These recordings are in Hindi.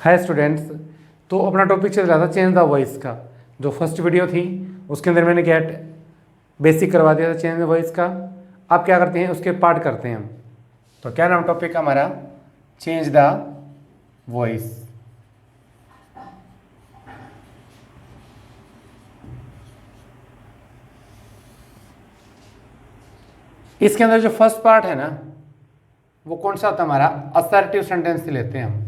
Hi students. तो अपना टॉपिक चल रहा था चेंज द वॉइस का। जो फर्स्ट वीडियो थी उसके अंदर मैंने क्या बेसिक करवा दिया था चेंज द वॉइस का। अब क्या करते हैं, उसके पार्ट करते हैं हम। तो क्या नाम टॉपिक का हमारा? Change the voice. इसके अंदर जो फर्स्ट पार्ट है ना, वो कौन सा होता है हमारा? असर्टिव सेंटेंस लेते हैं हम।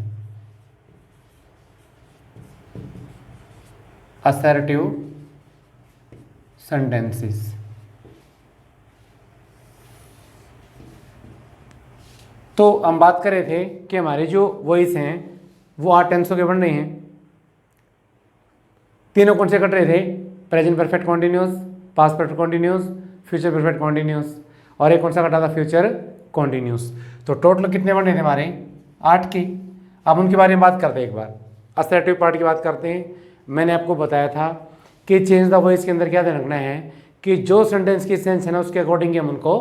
Assertive sentences. तो हम बात कर रहे थे कि हमारे जो वॉइस हैं वो 8 टेंसों के बन रहे हैं। तीनों कौन से कट रहे थे? Present perfect continuous, past perfect continuous, future perfect continuous, और एक कौन सा कटा था? Future continuous. तो टोटल कितने बन रहे थे हमारे? 8 के। अब उनके बारे में बात करते हैं एक बार। असर्टिव पार्ट की बात करते हैं। मैंने आपको बताया था कि चेंज द वॉइस के अंदर क्या ध्यान रखना है कि जो सेंटेंस की सेंस है ना उसके अकॉर्डिंग हम उनको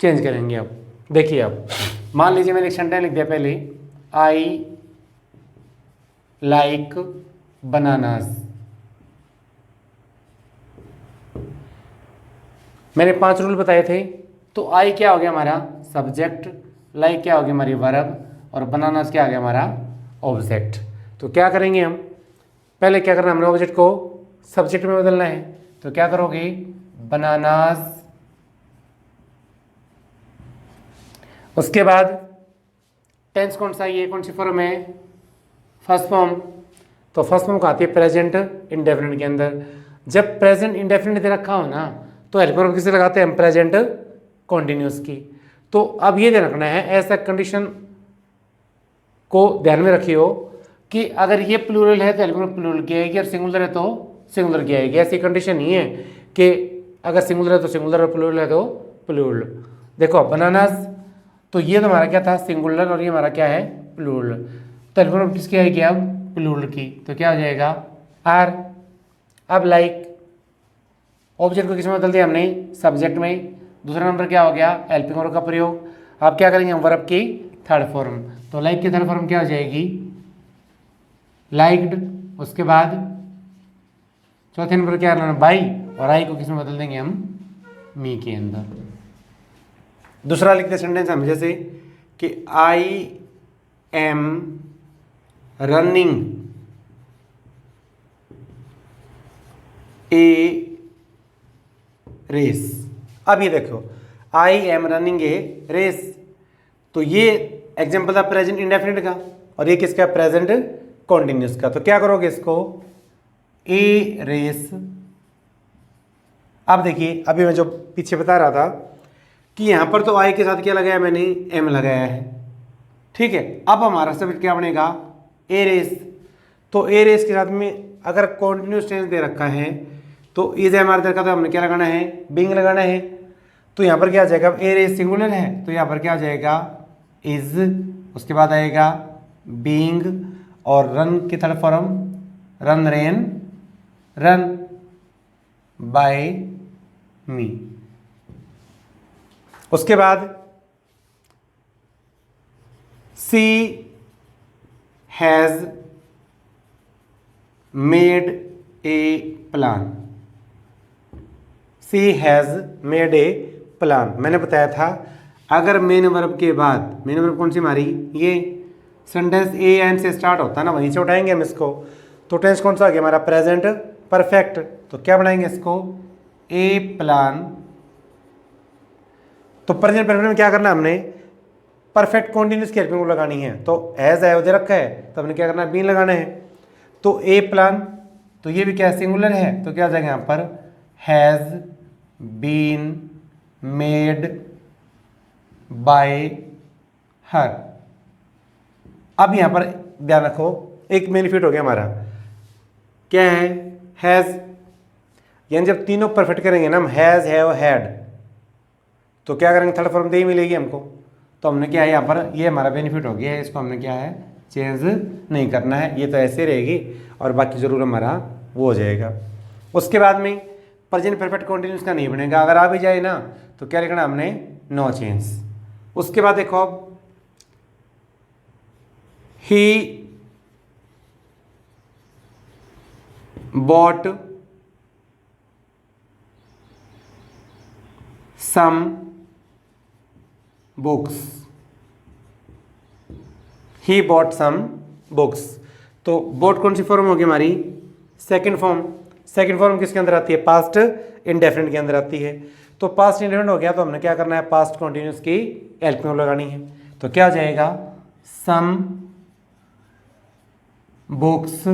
चेंज करेंगे। अब देखिए, अब मान लीजिए मैंने एक सेंटेंस लिख दिया पहले, आई लाइक बनानास। मैंने 5 रूल बताए थे। तो आई क्या हो गया हमारा? सब्जेक्ट। लाइक क्या हो गया हमारी? वर्ब। और बनानास क्या आ गया हमारा? ऑब्जेक्ट। तो क्या करेंगे हम? पहले क्या करना है, हमने ऑब्जेक्ट को सब्जेक्ट में बदलना है। तो क्या करोगे? बनानास। उसके बाद टेंस कौन सा है? ये कौन सी फॉर्म है? First form. तो फर्स्ट फॉर्म आती है प्रेजेंट इंडेफिनिट के अंदर। जब प्रेजेंट इंडेफिनिट दे रखा हो ना तो हेल्पर वर्ब किसे लगाते हैं हम? प्रेजेंट कॉन्टिन्यूस की। तो अब ये ध्यान रखना है, ऐसा कंडीशन को ध्यान में रखियो कि अगर ये प्लूरल है तो हेल्पर वर्ब प्लूरल की आएगी, और सिंगुलर है तो सिंगुलर की आएगी। ऐसी कंडीशन नहीं है कि अगर सिंगुलर है तो सिंगुलर और प्लूरल है तो प्लूरल। देखो बनानास, तो ये तो हमारा क्या था? सिंगुलर, और ये हमारा क्या है? प्लूरल। तो हेल्पर वर्ब किसकी आएगी अब? प्लूरल की। तो क्या हो जाएगा? आर। अब लाइक ऑब्जेक्ट को किस में बदल दिया हमने? सब्जेक्ट में। दूसरा नंबर क्या हो गया? हेल्पिंग वर्ब का प्रयोग। अब क्या करेंगे हम? वर्ब की थर्ड फॉर्म। तो लाइक की थर्ड फॉर्म क्या हो जाएगी? लाइक्ड। उसके बाद चौथे नंबर क्या करना? बाई। और आई को किस में बदल देंगे हम? मी के अंदर। दूसरा लिखते सेंटेंस हम, जैसे कि I am running a race. अब ये देखो, I am running a race. तो ये एग्जाम्पल था प्रेजेंट इंडेफिनिट का, और ये किसका? प्रेजेंट कॉन्टिन्यूस का। तो क्या करोगे इसको? ए रेस। अब देखिए, अभी मैं जो पीछे बता रहा था कि यहां पर तो आई के साथ क्या लगाया मैंने? एम लगाया है। ठीक है। अब हमारा सब्जेक्ट क्या बनेगा? ए रेस। तो ए रेस के साथ में अगर कॉन्टिन्यूस टेंस दे रखा है तो इज हमारे दे रखा, तो हमने क्या लगाना है? बिंग लगाना है। तो यहाँ पर क्या आ जाएगा? ए रेस सिंगुलर है तो यहाँ पर क्या आ जाएगा? इज। उसके बाद आएगा बीइंग, और रन की third form run ran run by me. उसके बाद she has made a plan. She has made a plan. मैंने बताया था अगर मेन वर्ब के बाद, मेन वर्ब कौन सी हमारी? ये सेंटेंस ए एन से स्टार्ट होता है ना, वहीं से उठाएंगे हम इसको। तो टेंस कौन सा आ गया हमारा? Present perfect. तो क्या बनाएंगे इसको? ए प्लान। तो प्रेजेंट परफेक्ट में क्या करना है हमने? परफेक्ट कॉन्टिन्यूस की हेल्पिंग लगानी है। तो एज है उधर रखा है तो हमने क्या करना है? बीन लगाना है। तो ए प्लान, तो ये भी क्या सिंगुलर है, तो क्या आ जाएगा यहाँ पर? Has been made by her. अब यहां पर ध्यान रखो, एक बेनिफिट हो गया हमारा। क्या है? हैज। यानी जब तीनों परफेक्ट करेंगे ना हम, हैज हैव हैड, तो क्या करेंगे? थर्ड फॉर्म दे ही मिलेगी हमको। तो हमने क्या है यहाँ पर? ये हमारा बेनिफिट हो गया है। इसको हमने क्या है? चेंज नहीं करना है। ये तो ऐसे रहेगी और बाकी जरूर हमारा वो हो जाएगा। उसके बाद में प्रेजेंट परफेक्ट कॉन्टिन्यूस का नहीं बनेगा। अगर आ भी जाए ना तो क्या लिखना हमने? No change. उसके बाद देखो, ही bought some books, he bought some books। तो bought कौन सी फॉर्म होगी हमारी? Second form. सेकंड फॉर्म किसके अंदर आती है? पास्ट इंडेफिनिट के अंदर आती है। तो पास्ट इंडेफिनिट हो गया तो हमने क्या करना है? पास्ट कॉन्टिन्यूस की हेल्प में लगानी है। तो क्या हो जाएगा? सम बुक्स,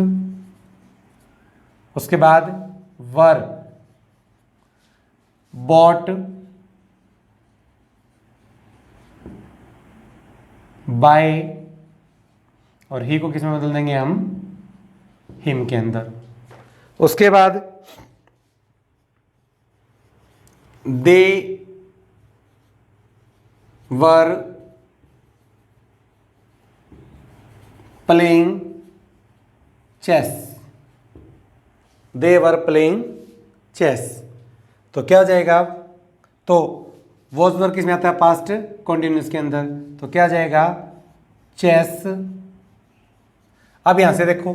उसके बाद वर बॉट बाय, और ही को किस में बदल देंगे हम? हिम के अंदर। उसके बाद they were playing chess, they were playing chess. तो क्या हो जाएगा? तो वॉज वर किस में आता है? पास्ट कॉन्टिन्यूस के अंदर। तो क्या हो जाएगा? चेस। अब यहां से देखो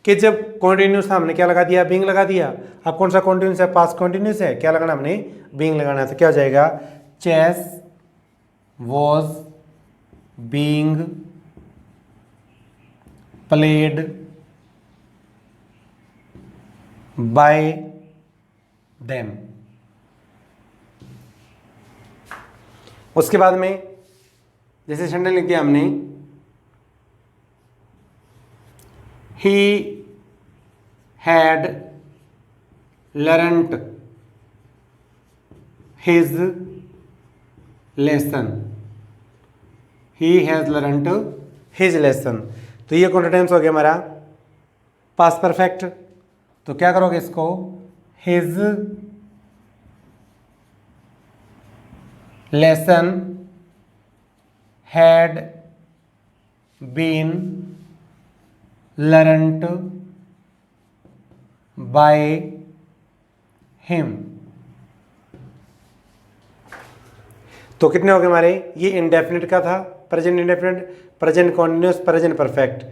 कि जब कॉन्टिन्यूस हमने क्या लगा दिया? बीइंग लगा दिया। अब कौन सा कॉन्टिन्यूस है? पास्ट कॉन्टिन्यूस है। क्या लगाना हमने? बीइंग लगाना है। तो क्या हो जाएगा? Chess was being played by them. उसके बाद में जैसे सेंटेंस लिख दिया हमने, he had learnt his lesson, he has learnt his lesson। तो ये कौन सा टेंस हो गया हमारा? Past perfect. तो क्या करोगे इसको? his lesson had been learnt by him। तो कितने हो गए हमारे? ये इंडेफिनिट का था, present indefinite, present continuous, present perfect,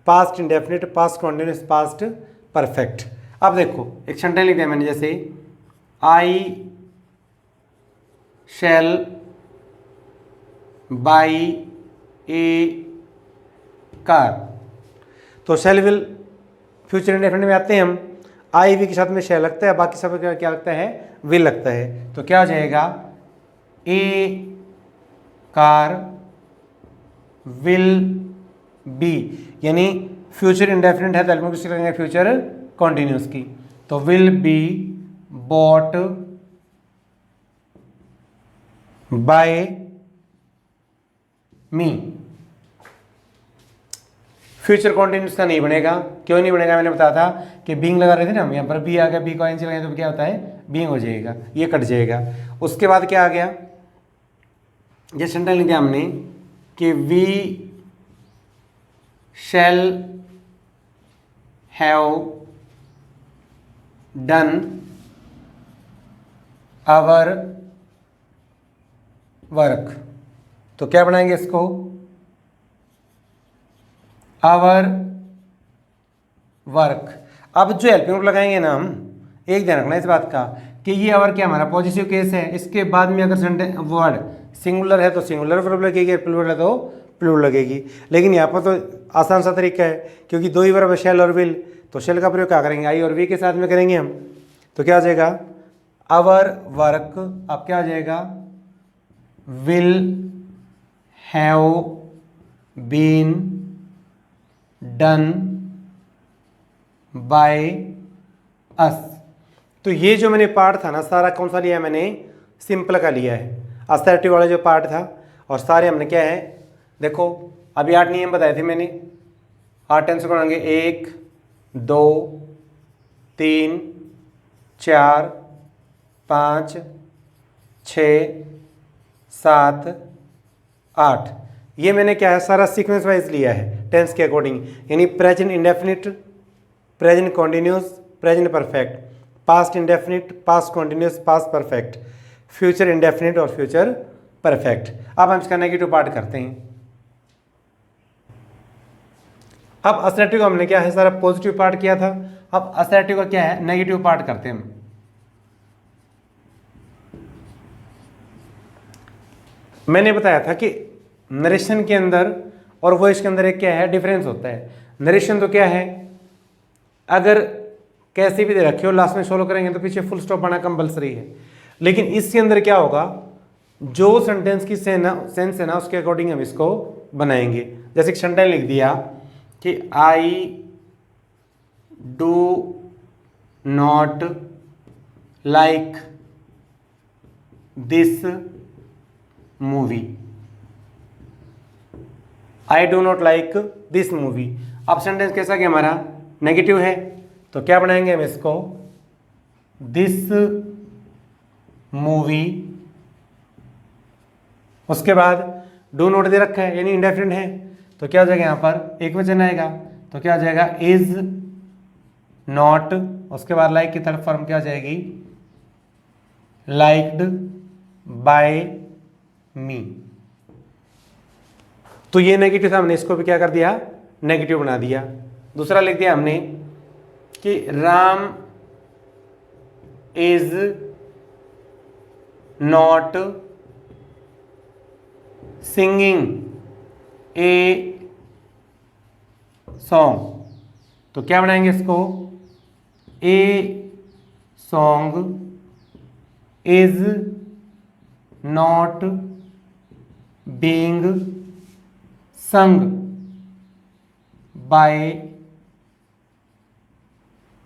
past indefinite, past continuous, past perfect. अब देखो एक सेंटेंस लिख दिया मैंने, जैसे आई शैल बाई ए कार। तो शैल विल फ्यूचर इंडेफिनिट में आते हैं हम। आई वी के साथ में शैल लगता है, बाकी सब क्या लगता है? विल लगता है। तो क्या हो जाएगा? ए कार विल बी, यानी फ्यूचर इंडेफिनिट है तो हेल्प में किसकी लगेंगे? फ्यूचर कॉन्टिन्यूस की। तो will be bought by me. Future continuous का नहीं बनेगा। क्यों नहीं बनेगा? मैंने बताया था कि बीइंग लगा रहे थे ना हम, यहाँ पर बी आ गया, बी को एनसी लगाए तो क्या होता है? बीइंग हो जाएगा, ये कट जाएगा। उसके बाद क्या आ गया? ये सेंटेंस लिख दिया हमने कि we shall have done our work. तो क्या बनाएंगे इसको? Our work. अब जो हेल्पिंग वर्ब लगाएंगे ना हम, एक ध्यान रखना इस बात का कि ये आवर क्या हमारा पॉजिटिव केस है। इसके बाद में अगर सेंटेंस वर्ड सिंगुलर है तो सिंगुलर वर्ब लगेगी, प्लूरल है तो प्लूरल लगेगी। लेकिन यहाँ पर तो आसान सा तरीका है, क्योंकि दो ही वर्ब है, शैल और विल। तो शैल का प्रयोग क्या करेंगे? आई और वी के साथ में करेंगे हम। तो क्या आ जाएगा? Our work. अब क्या आ जाएगा? Will have been done by us. तो ये जो मैंने पार्ट था ना सारा, कौन सा लिया है मैंने? सिंपल का लिया है, असर्टिव वाला जो पार्ट था। और सारे हमने क्या है? देखो अभी 8 नियम बताए थे मैंने। 8 टेंस बनाएंगे, 1 2 3 4 5 6 7 8। ये मैंने क्या है? सारा सीक्वेंस वाइज लिया है टेंस के अकॉर्डिंग, यानी present indefinite, present continuous, present perfect, past indefinite, past continuous, past perfect, future indefinite और फ्यूचर परफेक्ट। अब हम इसका नेगेटिव पार्ट करते हैं। अब असर्टिव हमने क्या है? सारा पॉजिटिव पार्ट किया था। अब असर्टिव का क्या है, नेगेटिव पार्ट करते हैं हम। मैंने बताया था कि नरेशन के अंदर और वॉइस के अंदर एक क्या है, डिफरेंस होता है। नरेशन तो क्या है, अगर कैसे भी दे रखे हो लास्ट में सोलो करेंगे तो पीछे फुल स्टॉप आना कंपलसरी है। लेकिन इसके अंदर क्या होगा, जो सेंटेंस की सेंस है ना उसके अकॉर्डिंग हम इसको बनाएंगे। जैसे एक सेंटेंस लिख दिया कि I do not like this movie, I do not like this movie. अब सेंटेंस कैसा क्या हमारा, नेगेटिव है, तो क्या बनाएंगे हम इसको, दिस मूवी। उसके बाद डू नॉट दे रखा है यानी इंडेफिनिट है, तो क्या हो जाएगा यहाँ पर एक वचन आएगा, तो क्या हो जाएगा, इज नॉट। उसके बाद लाइक की तरफ फॉर्म क्या हो जाएगी, लाइक्ड बाय मी। तो ये नेगेटिव था, हमने इसको भी क्या कर दिया, नेगेटिव बना दिया। दूसरा लिख दिया हमने कि Ram is not singing a song, तो क्या बनाएंगे इसको, a song is not being sung by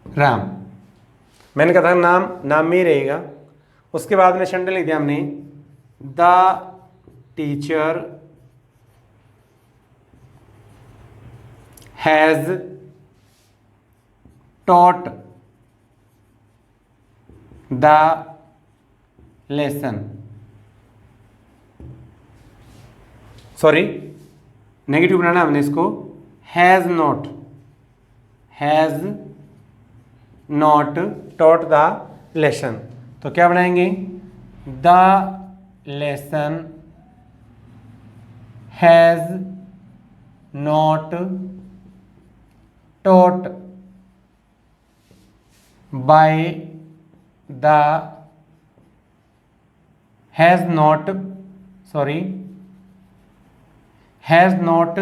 Ram. मैंने कहा था नाम में ही रहेगा। उसके बाद में सेंटेंस लिख दिया हमने, the teacher has taught the lesson. Sorry, negative बनाना हमने इसको, has not taught the lesson, तो क्या बनाएंगे, the lesson has not taught by the has not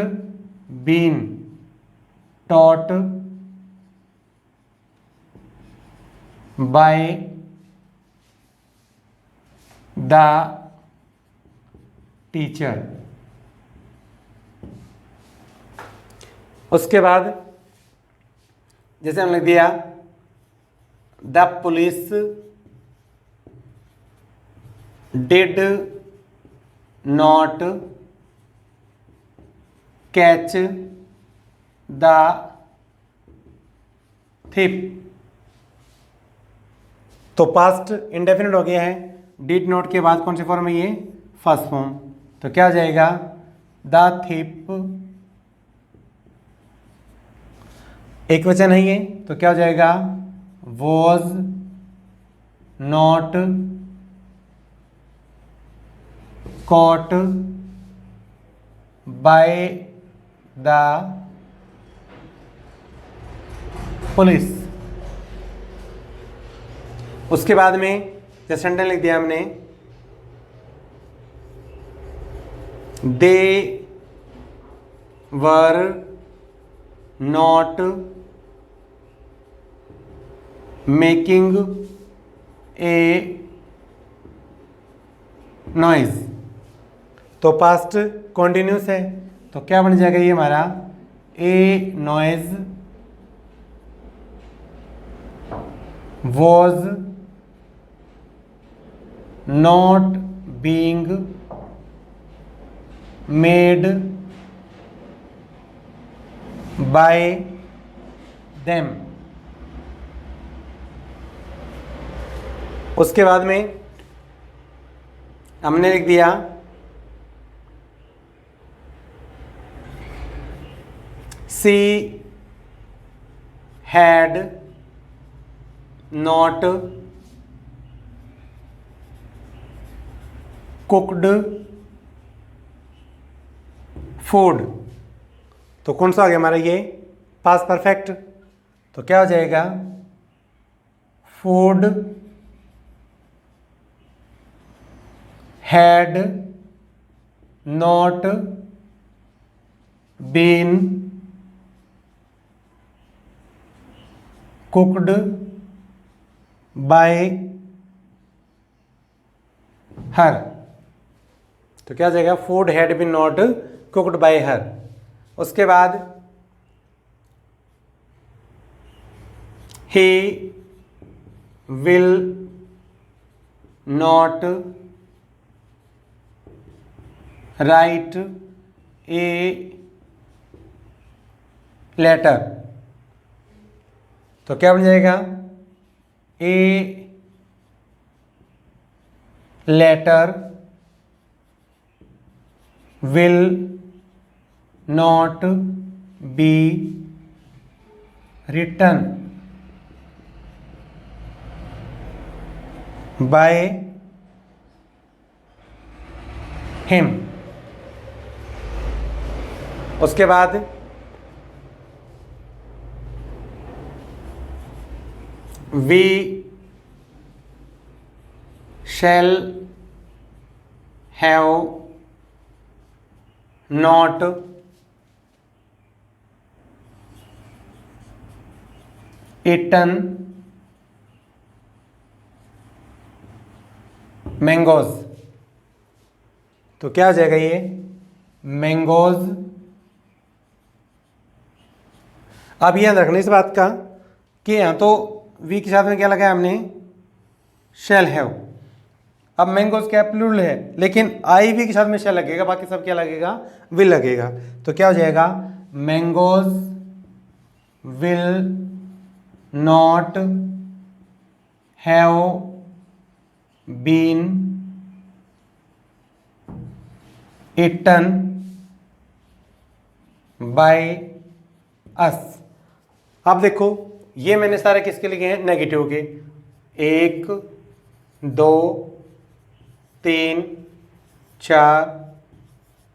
been taught by the teacher. उसके बाद जैसे हमने लिख दिया, the police did not catch the thief, तो पास्ट इंडेफिनिट हो गया है। डिड नॉट के बाद कौन से फॉर्म है, ये फर्स्ट फॉर्म, तो क्या हो जाएगा, द थिप एक वचन है ये, तो क्या हो जाएगा, was not caught by the police. उसके बाद में जैसे सेंटेंस लिख दिया हमने, they were not making a noise, तो पास्ट कॉन्टिन्यूस है, तो क्या बन जाएगा ये हमारा, a noise was not being made by them. उसके बाद में हमने लिख दिया, she had not cooked food, तो कौन सा आ गया हमारा ये, पास्ट परफेक्ट। तो क्या हो जाएगा, food had not been cooked by her. तो क्या हो जाएगा, food had been not cooked by her. उसके बाद he will not write a letter। तो क्या बन जाएगा, a letter will not be written by him। उसके बाद we shall have not eaten mangoes. तो क्या हो जाएगा, ये मैंगोज। अब ये रखना इस बात का कि यहाँ तो वी के साथ में क्या लगाया हमने, शेल हैव। अब मैंगोज क्या प्लूरल है, लेकिन आई वी के साथ में शेल लगेगा, बाकी सब क्या लगेगा, विल लगेगा। तो क्या हो जाएगा, mangoes will not have been eaten by us. अब देखो ये मैंने सारे किसके लिखे हैं, नेगेटिव के। 1 2 3 4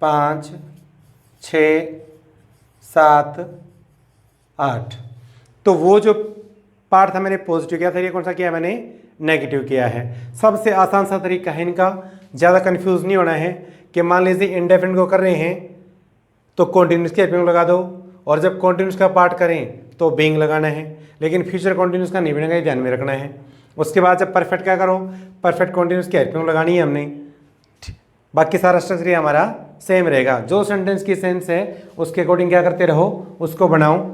5 6 7 8। तो वो जो पार्ट था मैंने पॉजिटिव किया था, ये कौन सा किया मैंने, नेगेटिव किया है। सबसे आसान सा तरीका है इनका, ज़्यादा कंफ्यूज नहीं होना है कि मान लीजिए इंडेफिनिट को कर रहे हैं तो कॉन्टिन्यूस के हेल्पिंग लगा दो, और जब कॉन्टिन्यूस का पार्ट करें तो बीइंग लगाना है, लेकिन फ्यूचर कॉन्टिन्यूस का नहीं बनेगा, ये ध्यान में रखना है। उसके बाद जब परफेक्ट क्या करो, परफेक्ट कॉन्टिन्यूस की हेल्पिंग लगानी है हमने, बाकी सारा स्ट्रक्चर हमारा सेम रहेगा। जो सेंटेंस की सेंस है उसके अकॉर्डिंग क्या करते रहो, उसको बनाओ।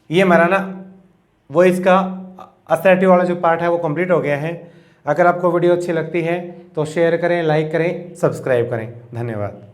ये हमारा ना वो इसका असर्टिव वाला जो पार्ट है वो कंप्लीट हो गया है। अगर आपको वीडियो अच्छी लगती है तो शेयर करें, लाइक करें, सब्सक्राइब करें। धन्यवाद।